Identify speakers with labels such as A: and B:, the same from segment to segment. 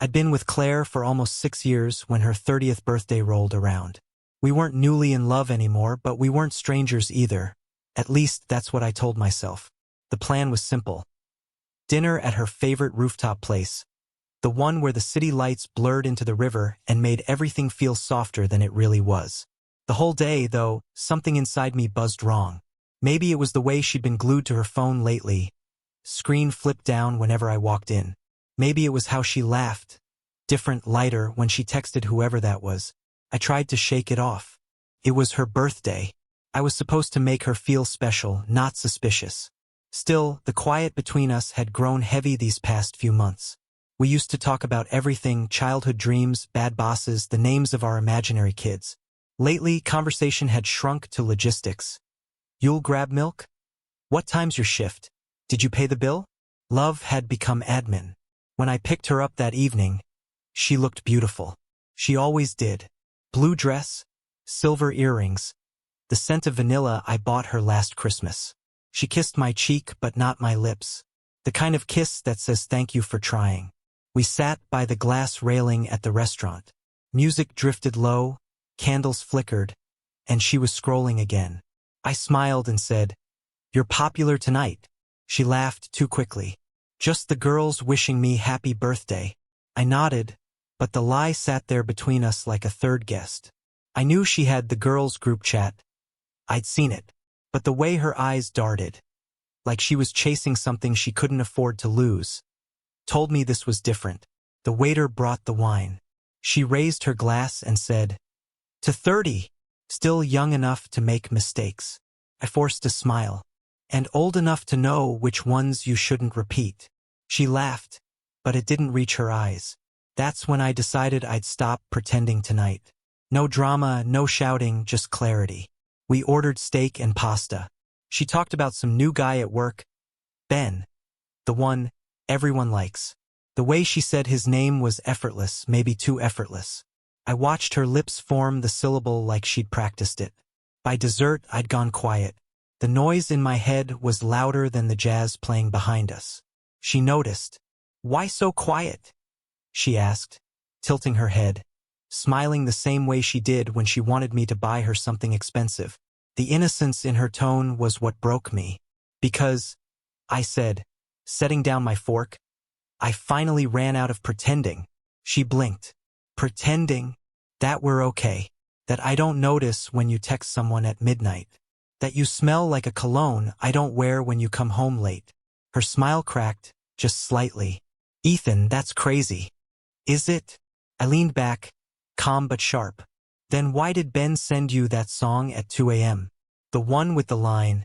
A: I'd been with Claire for almost 6 years when her 30th birthday rolled around. We weren't newly in love anymore, but we weren't strangers either. At least that's what I told myself. The plan was simple. Dinner at her favorite rooftop place, the one where the city lights blurred into the river and made everything feel softer than it really was. The whole day, though, something inside me buzzed wrong. Maybe it was the way she'd been glued to her phone lately. Screen flipped down whenever I walked in. Maybe it was how she laughed, different, lighter, when she texted whoever that was. I tried to shake it off. It was her birthday. I was supposed to make her feel special, not suspicious. Still, the quiet between us had grown heavy these past few months. We used to talk about everything: childhood dreams, bad bosses, the names of our imaginary kids. Lately, conversation had shrunk to logistics. You'll grab milk? What time's your shift? Did you pay the bill? Love had become admin. When I picked her up that evening, she looked beautiful. She always did. Blue dress, silver earrings, the scent of vanilla I bought her last Christmas. She kissed my cheek but not my lips. The kind of kiss that says thank you for trying. We sat by the glass railing at the restaurant. Music drifted low, candles flickered, and she was scrolling again. I smiled and said, "You're popular tonight." She laughed too quickly. "Just the girls wishing me happy birthday." I nodded, but the lie sat there between us like a third guest. I knew she had the girls' group chat. I'd seen it, but the way her eyes darted, like she was chasing something she couldn't afford to lose, told me this was different. The waiter brought the wine. She raised her glass and said, "To 30, still young enough to make mistakes." I forced a smile. "And old enough to know which ones you shouldn't repeat." She laughed, but it didn't reach her eyes. That's when I decided I'd stop pretending tonight. No drama, no shouting, just clarity. We ordered steak and pasta. She talked about some new guy at work, Ben, the one everyone likes. The way she said his name was effortless, maybe too effortless. I watched her lips form the syllable like she'd practiced it. By dessert, I'd gone quiet. The noise in my head was louder than the jazz playing behind us. She noticed. "Why so quiet?" she asked, tilting her head, smiling the same way she did when she wanted me to buy her something expensive. The innocence in her tone was what broke me. "Because," I said, setting down my fork, "I finally ran out of pretending." She blinked. "Pretending that we're okay, that I don't notice when you text someone at midnight, that you smell like a cologne I don't wear when you come home late." Her smile cracked, just slightly. "Ethan, that's crazy." "Is it?" I leaned back, calm but sharp. "Then why did Ben send you that song at 2 a.m.? The one with the line,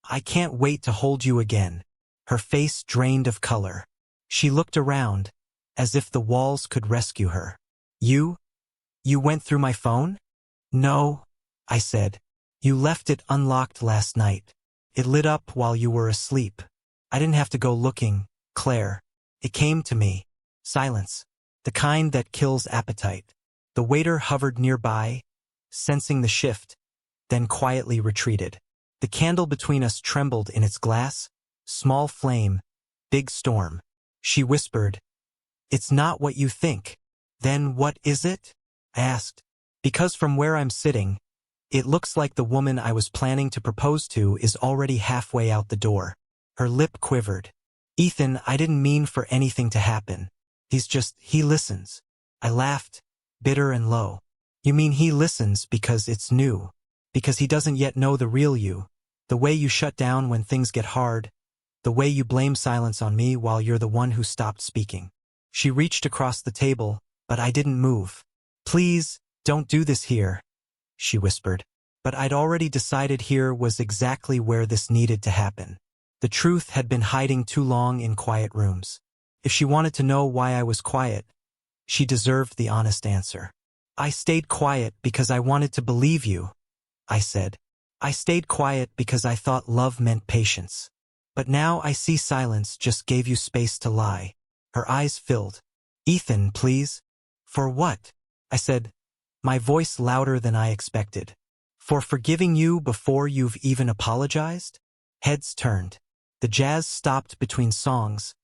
A: 'I can't wait to hold you again.'" Her face drained of color. She looked around, as if the walls could rescue her. You went through my phone?" "No," I said. "You left it unlocked last night. It lit up while you were asleep. I didn't have to go looking, Claire. It came to me." Silence. The kind that kills appetite. The waiter hovered nearby, sensing the shift, then quietly retreated. The candle between us trembled in its glass. Small flame, big storm. She whispered, "It's not what you think." "Then what is it?" I asked. "Because from where I'm sitting, it looks like the woman I was planning to propose to is already halfway out the door." Her lip quivered. "Ethan, I didn't mean for anything to happen. He listens." I laughed, bitter and low. "You mean he listens because it's new? Because he doesn't yet know the real you? The way you shut down when things get hard? The way you blame silence on me while you're the one who stopped speaking?" She reached across the table, but I didn't move. "Please, don't do this here," she whispered. But I'd already decided here was exactly where this needed to happen. The truth had been hiding too long in quiet rooms. If she wanted to know why I was quiet, she deserved the honest answer. "I stayed quiet because I wanted to believe you," I said. "I stayed quiet because I thought love meant patience. But now I see silence just gave you space to lie." Her eyes filled. "Ethan, please." "For what?" I said, my voice louder than I expected. "For forgiving you before you've even apologized?" Heads turned. The jazz stopped between songs,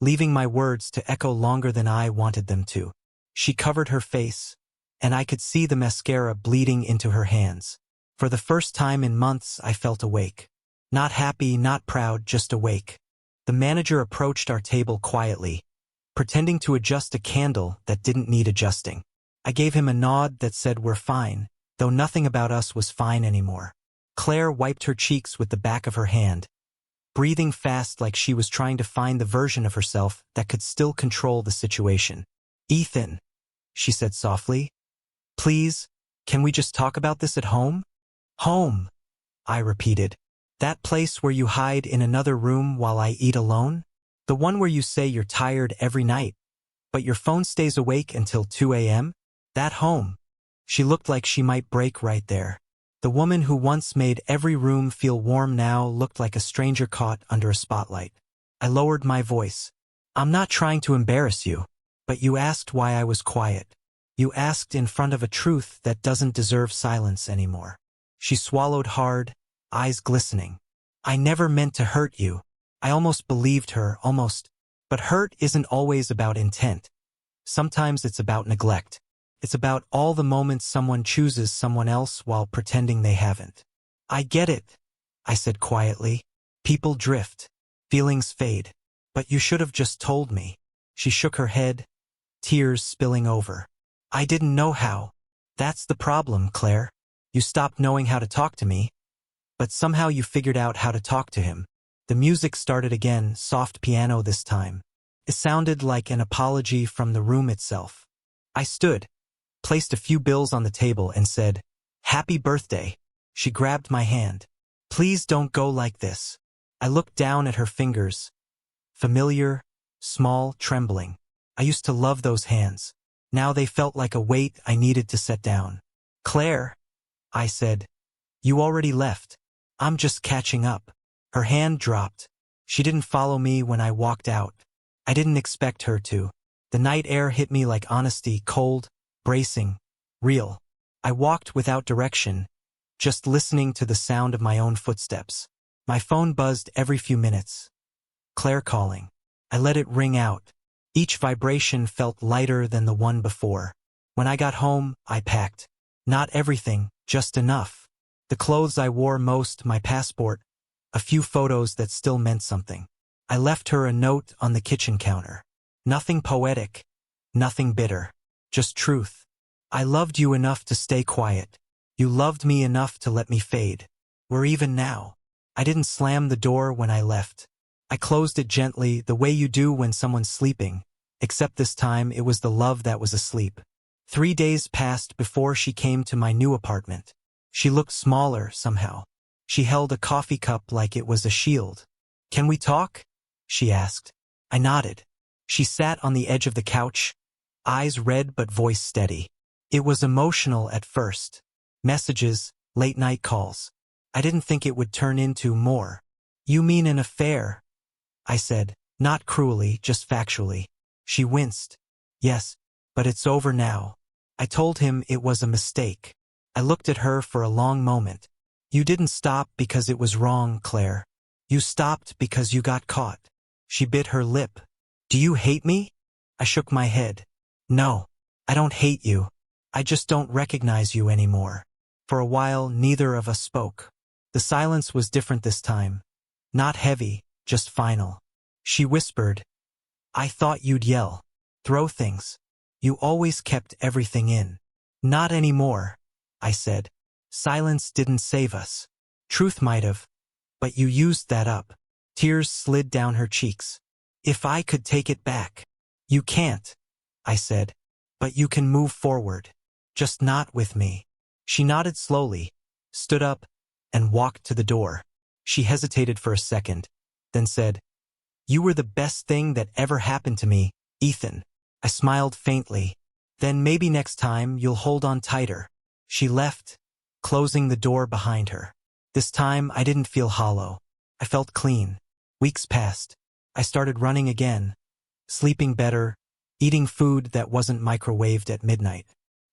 A: leaving my words to echo longer than I wanted them to. She covered her face, and I could see the mascara bleeding into her hands. For the first time in months, I felt awake. Not happy, not proud, just awake. The manager approached our table quietly, pretending to adjust a candle that didn't need adjusting. I gave him a nod that said we're fine, though nothing about us was fine anymore. Claire wiped her cheeks with the back of her hand, breathing fast like she was trying to find the version of herself that could still control the situation. "Ethan," she said softly, "please, can we just talk about this at home?" "Home," I repeated. "That place where you hide in another room while I eat alone? The one where you say you're tired every night, but your phone stays awake until 2 a.m.? That home." She looked like she might break right there. The woman who once made every room feel warm now looked like a stranger caught under a spotlight. I lowered my voice. "I'm not trying to embarrass you, but you asked why I was quiet. You asked in front of a truth that doesn't deserve silence anymore." She swallowed hard, eyes glistening. "I never meant to hurt you." I almost believed her, almost. But hurt isn't always about intent. Sometimes it's about neglect. It's about all the moments someone chooses someone else while pretending they haven't. "I get it," I said quietly. "People drift. Feelings fade. But you should have just told me." She shook her head, tears spilling over. "I didn't know how. That's the problem, Claire. You stopped knowing how to talk to me, but somehow you figured out how to talk to him." The music started again, soft piano this time. It sounded like an apology from the room itself. I stood, placed a few bills on the table, and said, "Happy birthday." She grabbed my hand. "Please don't go like this." I looked down at her fingers. Familiar, small, trembling. I used to love those hands. Now they felt like a weight I needed to set down. "Claire," I said, "you already left. I'm just catching up." Her hand dropped. She didn't follow me when I walked out. I didn't expect her to. The night air hit me like honesty, cold, bracing, real. I walked without direction, just listening to the sound of my own footsteps. My phone buzzed every few minutes. Claire calling. I let it ring out. Each vibration felt lighter than the one before. When I got home, I packed. Not everything, just enough. The clothes I wore most, my passport, a few photos that still meant something. I left her a note on the kitchen counter. Nothing poetic, nothing bitter, just truth. "I loved you enough to stay quiet. You loved me enough to let me fade. We're even now." I didn't slam the door when I left. I closed it gently, the way you do when someone's sleeping, except this time it was the love that was asleep. 3 days passed before she came to my new apartment. She looked smaller somehow. She held a coffee cup like it was a shield. "Can we talk?" she asked. I nodded. She sat on the edge of the couch, eyes red but voice steady. It was emotional at first. Messages, late-night calls. I didn't think it would turn into more. "You mean an affair?" I said, not cruelly, just factually. She winced. "Yes, but it's over now." I told him it was a mistake. I looked at her for a long moment. "You didn't stop because it was wrong, Claire. You stopped because you got caught." She bit her lip. "Do you hate me?" I shook my head. "No, I don't hate you. I just don't recognize you anymore." For a while, neither of us spoke. The silence was different this time. Not heavy, just final. She whispered, "I thought you'd yell. Throw things. You always kept everything in." "Not anymore," I said. "Silence didn't save us. Truth might have, but you used that up." Tears slid down her cheeks. "If I could take it back." "You can't," I said, "but you can move forward. Just not with me." She nodded slowly, stood up, and walked to the door. She hesitated for a second, then said, "You were the best thing that ever happened to me, Ethan." I smiled faintly. "Then maybe next time you'll hold on tighter." She left, closing the door behind her. This time I didn't feel hollow. I felt clean. Weeks passed. I started running again, sleeping better, eating food that wasn't microwaved at midnight.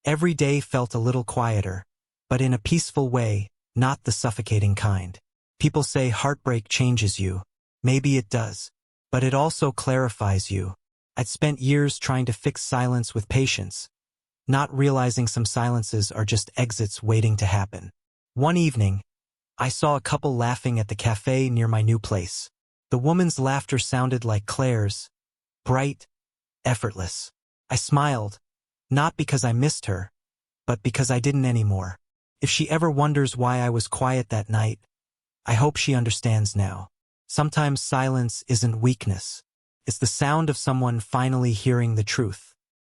A: Every day felt a little quieter, but in a peaceful way, not the suffocating kind. People say heartbreak changes you. Maybe it does. But it also clarifies you. I'd spent years trying to fix silence with patience, not realizing some silences are just exits waiting to happen. One evening, I saw a couple laughing at the cafe near my new place. The woman's laughter sounded like Claire's, bright, effortless. I smiled, not because I missed her, but because I didn't anymore. If she ever wonders why I was quiet that night, I hope she understands now. Sometimes silence isn't weakness. It's the sound of someone finally hearing the truth.